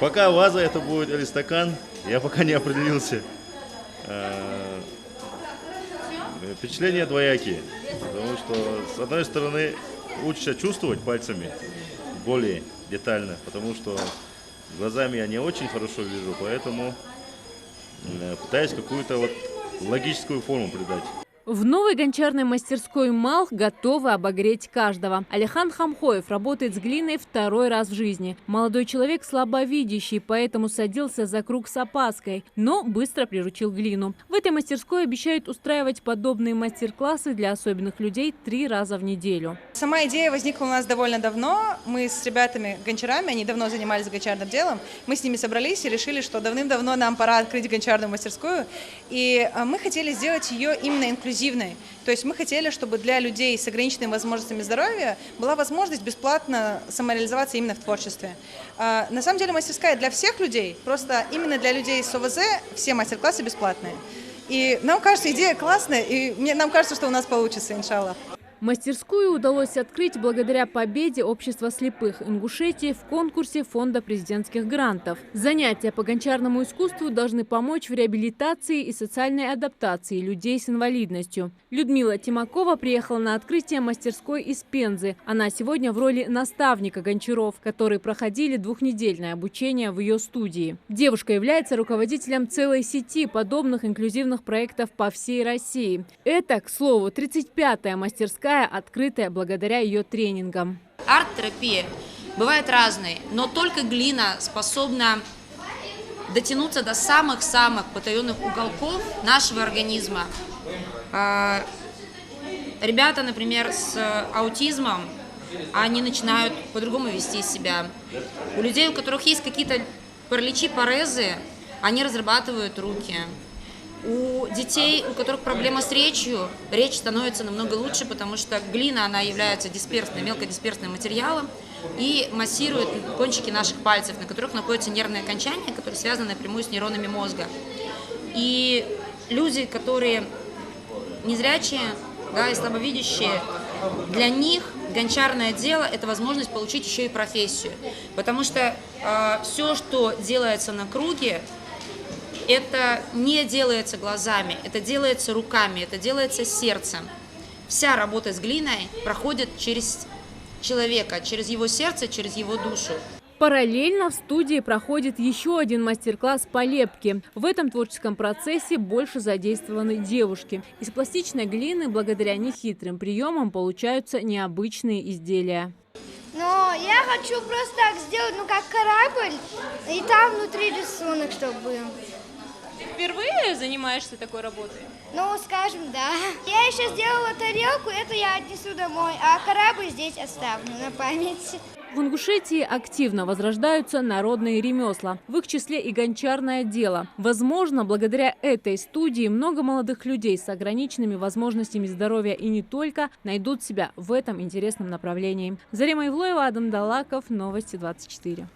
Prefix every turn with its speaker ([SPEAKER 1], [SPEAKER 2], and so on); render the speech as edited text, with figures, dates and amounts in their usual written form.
[SPEAKER 1] Пока ваза это будет или стакан, я пока не определился. Впечатления двоякие, потому что, с одной стороны, учишься чувствовать пальцами более детально, потому что глазами я не очень хорошо вижу, поэтому пытаюсь какую-то вот логическую форму придать.
[SPEAKER 2] В новой гончарной мастерской «Малх» готовы обогреть каждого. Алихан Хамхоев работает с глиной второй раз в жизни. Молодой человек слабовидящий, поэтому садился за круг с опаской, но быстро приручил глину. В этой мастерской обещают устраивать подобные мастер-классы для особенных людей 3 раза в неделю.
[SPEAKER 3] Сама идея возникла у нас довольно давно. Мы с ребятами-гончарами, они давно занимались гончарным делом, мы с ними собрались и решили, что давным-давно нам пора открыть гончарную мастерскую. И мы хотели сделать ее именно инклюзивной. То есть мы хотели, чтобы для людей с ограниченными возможностями здоровья была возможность бесплатно самореализоваться именно в творчестве. На самом деле мастерская для всех людей, просто именно для людей с ОВЗ все мастер-классы бесплатные. И нам кажется, идея классная, и нам кажется, что у нас получится, иншаллах.
[SPEAKER 2] Мастерскую удалось открыть благодаря победе Общества слепых Ингушетии в конкурсе Фонда президентских грантов. Занятия по гончарному искусству должны помочь в реабилитации и социальной адаптации людей с инвалидностью. Людмила Тимакова приехала на открытие мастерской из Пензы. Она сегодня в роли наставника гончаров, которые проходили 2-недельное обучение в ее студии. Девушка является руководителем целой сети подобных инклюзивных проектов по всей России. Это, к слову, 35-я мастерская, открытая благодаря ее тренингам.
[SPEAKER 4] Арт-терапия бывает разной, но только глина способна дотянуться до самых-самых потаенных уголков нашего организма. Ребята, например, с аутизмом, они начинают по-другому вести себя. У людей, у которых есть какие-то параличи, парезы, они разрабатывают руки. У детей, у которых проблема с речью, речь становится намного лучше, потому что глина, она является дисперсным, мелкодисперсным материалом и массирует кончики наших пальцев, на которых находятся нервные окончания, которые связаны напрямую с нейронами мозга. И люди, которые незрячие, да, и слабовидящие, для них гончарное дело – это возможность получить еще и профессию. Потому что все, что делается на круге, это не делается глазами, это делается руками, это делается сердцем. Вся работа с глиной проходит через человека, через его сердце, через его душу.
[SPEAKER 2] Параллельно в студии проходит еще один мастер-класс по лепке. В этом творческом процессе больше задействованы девушки. Из пластичной глины благодаря нехитрым приемам получаются необычные изделия.
[SPEAKER 5] Но я хочу просто так сделать, как корабль, и там внутри рисунок, чтобы был.
[SPEAKER 6] Ты впервые занимаешься такой работой?
[SPEAKER 5] Скажем, да. Я еще сделала тарелку, это я отнесу домой, а корабль здесь оставлю на память.
[SPEAKER 2] В Ингушетии активно возрождаются народные ремесла, в их числе и гончарное дело. Возможно, благодаря этой студии много молодых людей с ограниченными возможностями здоровья и не только найдут себя в этом интересном направлении. Зарима Ивлоева, Адам Далаков, Новости 24.